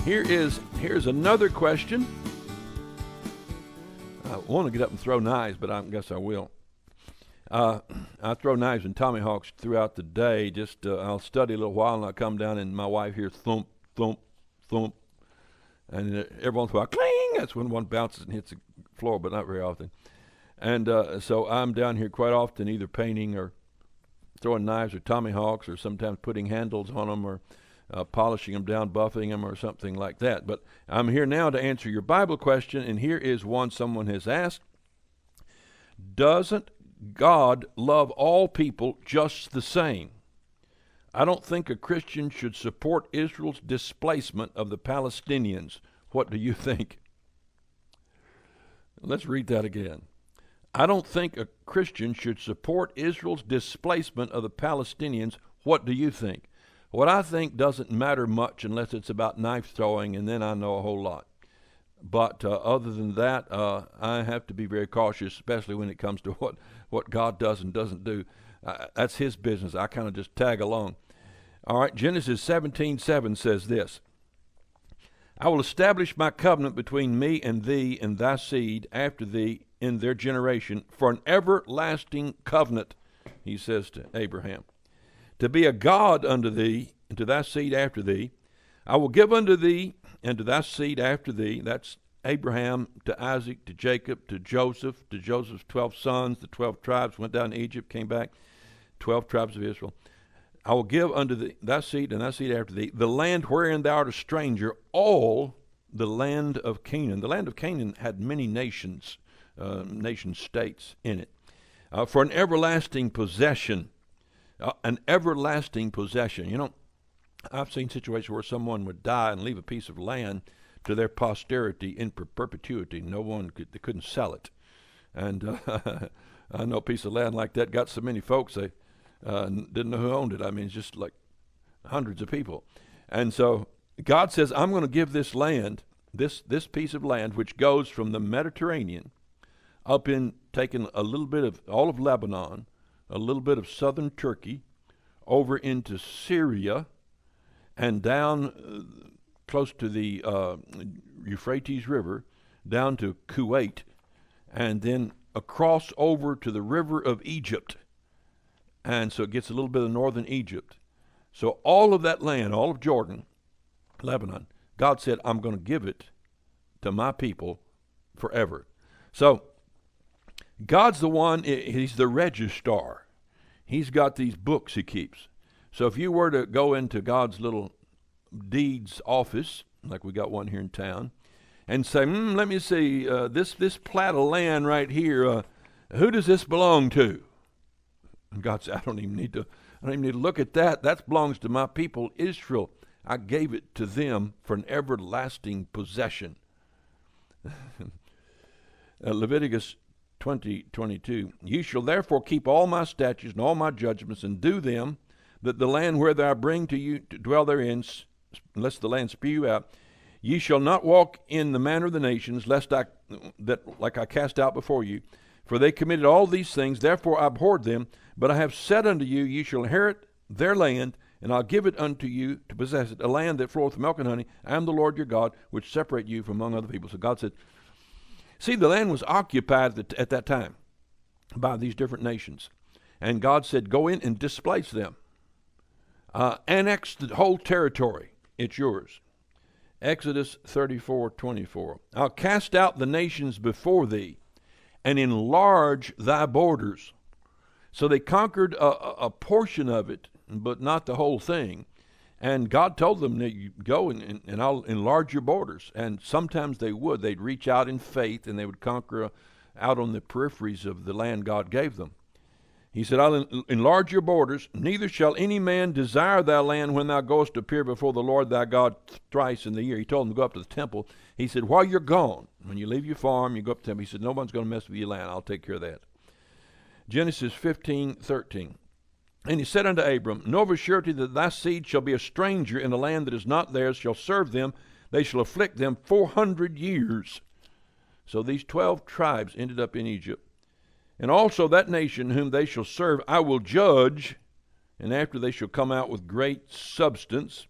Here's another question. I want to get up and throw knives, but I guess I will. I throw knives and tomahawks throughout the day. Just I'll study a little while, and I come down, and my wife hears thump, thump, thump, and every once in a while, cling. That's when one bounces and hits the floor, but not very often. And so I'm down here quite often, either painting or throwing knives or tomahawks, or sometimes putting handles on them, or polishing them down, buffing them, or something like that. But I'm here now to answer your Bible question, and here is one someone has asked. Doesn't God love all people just the same? I don't think a Christian should support Israel's displacement of the Palestinians. What do you think? Let's read that again. I don't think a Christian should support Israel's displacement of the Palestinians. What do you think? What I think doesn't matter much unless it's about knife throwing, and then I know a whole lot. But other than that, I have to be very cautious, especially when it comes to what God does and doesn't do. That's his business. I kind of just tag along. All right, Genesis 17:7 says this. I will establish my covenant between me and thee and thy seed after thee in their generation for an everlasting covenant, he says to Abraham. To be a God unto thee, and to thy seed after thee. I will give unto thee, and to thy seed after thee. That's Abraham to Isaac to Jacob to Joseph's 12 sons. The 12 tribes went down to Egypt, came back, 12 tribes of Israel. I will give unto thee, thy seed and thy seed after thee, the land wherein thou art a stranger, all the land of Canaan. The land of Canaan had many nations, nation states in it, for an everlasting possession. An everlasting possession. You know, I've seen situations where someone would die and leave a piece of land to their posterity in perpetuity. They couldn't sell it. And I know a piece of land like that got so many folks they didn't know who owned it. I mean, it's just like hundreds of people. And so God says, I'm going to give this land, this piece of land, which goes from the Mediterranean up in, taking a little bit of all of Lebanon, a little bit of southern Turkey, over into Syria, and down close to the Euphrates River, down to Kuwait, and then across over to the river of Egypt. And so it gets a little bit of northern Egypt. So all of that land, all of Jordan, Lebanon, God said, I'm going to give it to my people forever. So God's the one, he's the registrar. He's got these books he keeps. So if you were to go into God's little deeds office, like we got one here in town, and say, let me see, this plat of land right here, who does this belong to? And God said, I don't even need to look at that. That belongs to my people, Israel. I gave it to them for an everlasting possession. Leviticus 20:22. Ye shall therefore keep all my statutes and all my judgments, and do them, that the land where I bring to you to dwell therein, unless the land spew you out, ye shall not walk in the manner of the nations, lest I cast out before you. For they committed all these things, therefore I abhorred them. But I have said unto you, ye shall inherit their land, and I'll give it unto you to possess it, a land that floweth milk and honey. I am the Lord your God, which separate you from among other people. So God said, see, the land was occupied at that time by these different nations. And God said, go in and displace them. Annex the whole territory. It's yours. Exodus 34:24. I'll cast out the nations before thee and enlarge thy borders. So they conquered a portion of it, but not the whole thing. And God told them that you go and I'll enlarge your borders. And sometimes they would. They'd reach out in faith and they would conquer out on the peripheries of the land God gave them. He said, I'll enlarge your borders. Neither shall any man desire thy land when thou goest to appear before the Lord thy God thrice in the year. He told them to go up to the temple. He said, while you're gone, when you leave your farm, you go up to the temple. He said, no one's going to mess with your land. I'll take care of that. Genesis 15:13. And he said unto Abram, know of a surety that thy seed shall be a stranger in a land that is not theirs, shall serve them, they shall afflict them 400 years. So these 12 tribes ended up in Egypt. And also that nation whom they shall serve I will judge, and after they shall come out with great substance.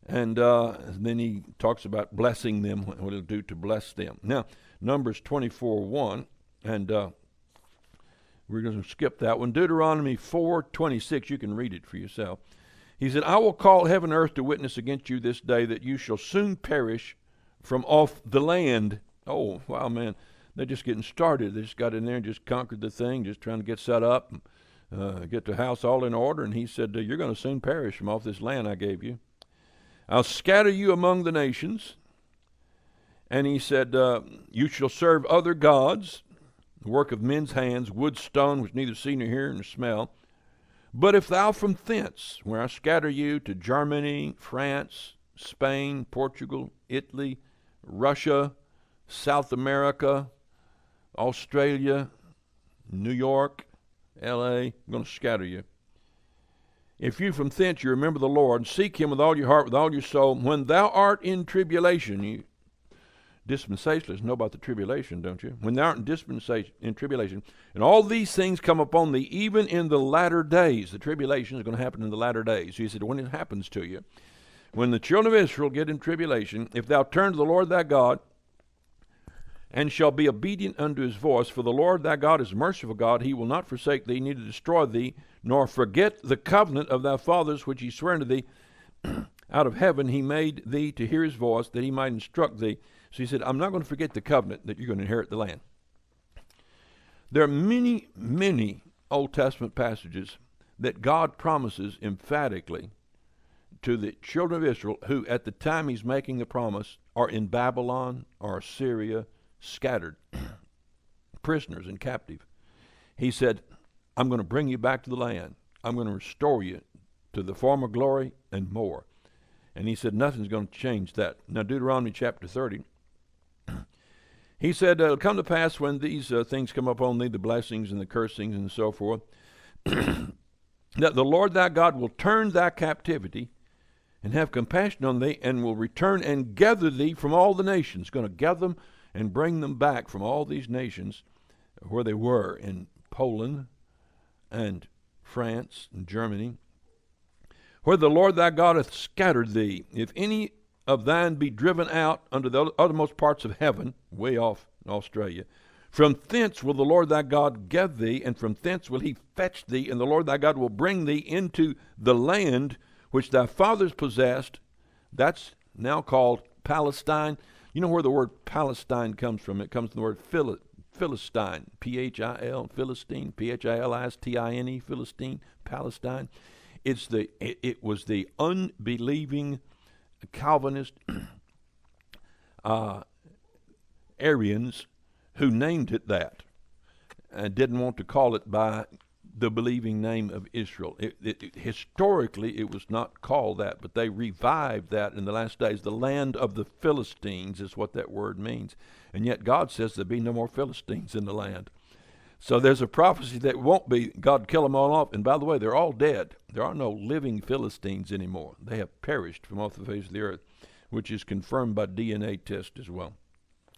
And then he talks about blessing them, what he'll do to bless them. Now, Numbers 24:1, and we're going to skip that one. Deuteronomy 4:26, you can read it for yourself. He said, I will call heaven and earth to witness against you this day that you shall soon perish from off the land. Oh, wow, man. They're just getting started. They just got in there and just conquered the thing, just trying to get set up, get the house all in order. And he said, you're going to soon perish from off this land I gave you. I'll scatter you among the nations. And he said, you shall serve other gods, the work of men's hands, wood, stone, which neither see nor hear nor smell. But if thou from thence, where I scatter you to Germany, France, Spain, Portugal, Italy, Russia, South America, Australia, New York, L.A., I'm going to scatter you. If you from thence you remember the Lord, and seek him with all your heart, with all your soul, when thou art in tribulation, you dispensationalists know about the tribulation, don't you? When thou art in tribulation, and all these things come upon thee, even in the latter days. The tribulation is going to happen in the latter days. He said, when it happens to you, when the children of Israel get in tribulation, if thou turn to the Lord thy God, and shall be obedient unto his voice, for the Lord thy God is a merciful God, he will not forsake thee, neither destroy thee, nor forget the covenant of thy fathers, which he sware unto thee. Out of heaven he made thee to hear his voice, that he might instruct thee. So he said, I'm not going to forget the covenant that you're going to inherit the land. There are many, many Old Testament passages that God promises emphatically to the children of Israel, who at the time he's making the promise are in Babylon or Assyria, scattered, prisoners and captive. He said, I'm going to bring you back to the land. I'm going to restore you to the former glory and more. And he said, nothing's going to change that. Now, Deuteronomy chapter 30, he said, it'll come to pass when these things come upon thee, the blessings and the cursings and so forth, that the Lord thy God will turn thy captivity and have compassion on thee, and will return and gather thee from all the nations. Going to gather them and bring them back from all these nations where they were, in Poland and France and Germany, where the Lord thy God hath scattered thee. If any of thine be driven out unto the uttermost parts of heaven, way off in Australia, from thence will the Lord thy God gather thee, and from thence will he fetch thee, and the Lord thy God will bring thee into the land which thy fathers possessed. That's now called Palestine. You know where the word Palestine comes from? It comes from the word Philistine, P-H-I-L, Philistine, P-H-I-L-I-S-T-I-N-E, Philistine, Palestine. It was the unbelieving Calvinist Arians who named it that, and didn't want to call it by the believing name of Israel. Historically, it was not called that, but they revived that in the last days. The land of the Philistines is what that word means. And yet God says there'll be no more Philistines in the land. So there's a prophecy that won't be, God kill them all off. And by the way, they're all dead. There are no living Philistines anymore. They have perished from off the face of the earth, which is confirmed by DNA test as well.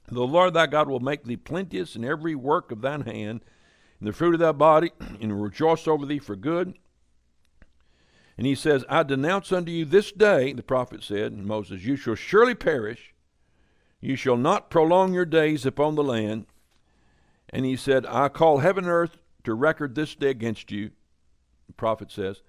The Lord thy God will make thee plenteous in every work of thine hand, in the fruit of thy body, and will rejoice over thee for good. And he says, I denounce unto you this day, the prophet said, and Moses, you shall surely perish. You shall not prolong your days upon the land. And he said, I call heaven and earth to record this day against you, the prophet says,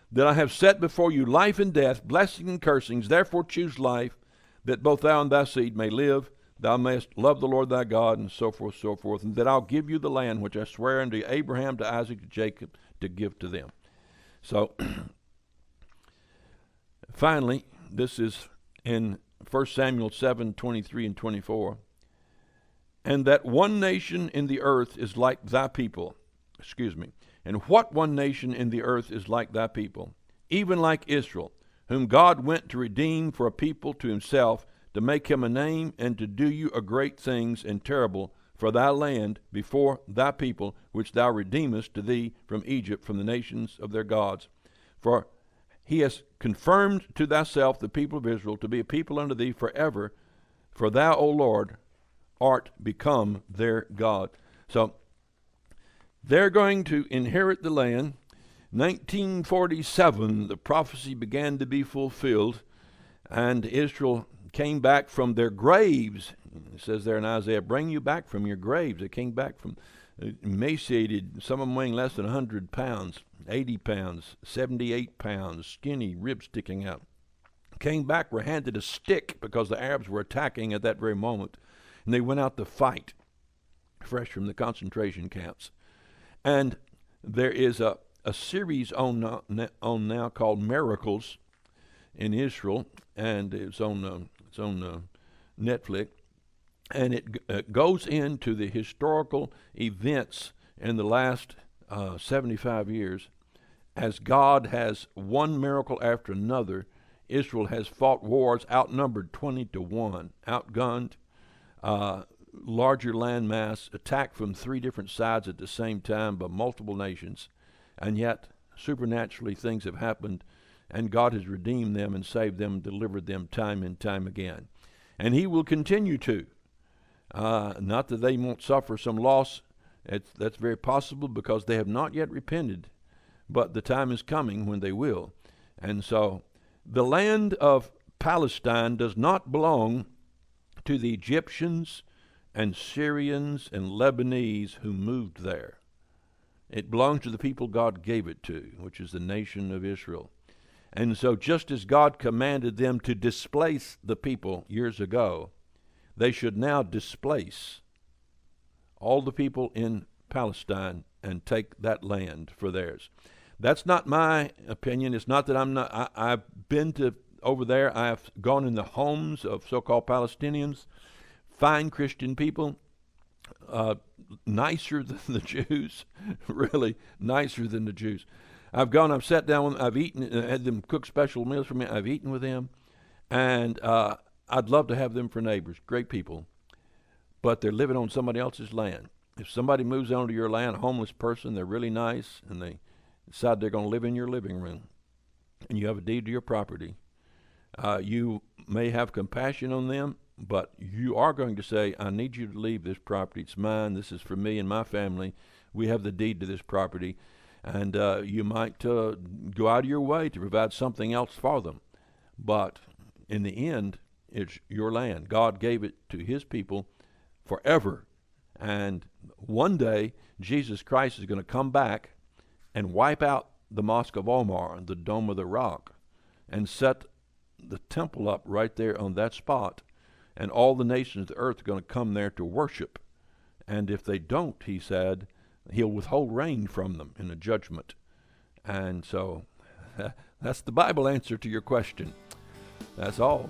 that I have set before you life and death, blessings and cursings. Therefore choose life, that both thou and thy seed may live. Thou mayest love the Lord thy God, and so forth, and that I'll give you the land which I swear unto Abraham, to Isaac, to Jacob, to give to them. So, finally, this is in 1 Samuel 7, 23 and 24. And that one nation in the earth is like thy people. And what one nation in the earth is like thy people? Even like Israel, whom God went to redeem for a people to himself, to make him a name, and to do you a great things and terrible for thy land before thy people, which thou redeemest to thee from Egypt, from the nations of their gods. For he has confirmed to thyself the people of Israel to be a people unto thee forever, for thou, O Lord, art become their God. So they're going to inherit the land. 1947, the prophecy began to be fulfilled. And Israel came back from their graves. It says there in Isaiah, bring you back from your graves. They came back from emaciated, some of them weighing less than 100 pounds, 80 pounds, 78 pounds, skinny, ribs sticking out. Came back, were handed a stick because the Arabs were attacking at that very moment. And they went out to fight, fresh from the concentration camps. And there is a series on now called Miracles in Israel, and it's on Netflix, and it goes into the historical events in the last 75 years. As God has one miracle after another, Israel has fought wars outnumbered 20-1, outgunned, larger landmass, attacked from 3 different sides at the same time by multiple nations, and yet supernaturally things have happened, and God has redeemed them and saved them, delivered them time and time again. And he will continue to. Not that they won't suffer some loss. That's very possible because they have not yet repented, but the time is coming when they will. And so the land of Palestine does not belong to the Egyptians and Syrians and Lebanese who moved there. It belongs to the people God gave it to, which is the nation of Israel. And so just as God commanded them to displace the people years ago, they should now displace all the people in Palestine and take that land for theirs. That's not my opinion. It's not that I've been to over there. I have gone in the homes of so-called Palestinians, fine Christian people, nicer than the Jews, really nicer than the Jews. I've sat down with them, I've eaten, had them cook special meals for me. I've eaten with them, and I'd love to have them for neighbors. Great people, but they're living on somebody else's land. If somebody moves onto your land, a homeless person, they're really nice, and they decide they're going to live in your living room, and you have a deed to your property, you may have compassion on them, but you are going to say, I need you to leave this property. It's mine. This is for me and my family. We have the deed to this property. And you might go out of your way to provide something else for them. But in the end, it's your land. God gave it to his people forever. And one day, Jesus Christ is going to come back and wipe out the Mosque of Omar, the Dome of the Rock, and set the temple up right there on that spot. And all the nations of the earth are going to come there to worship. And if they don't, he said, he'll withhold rain from them in a judgment. And so that's the Bible answer to your question. That's all.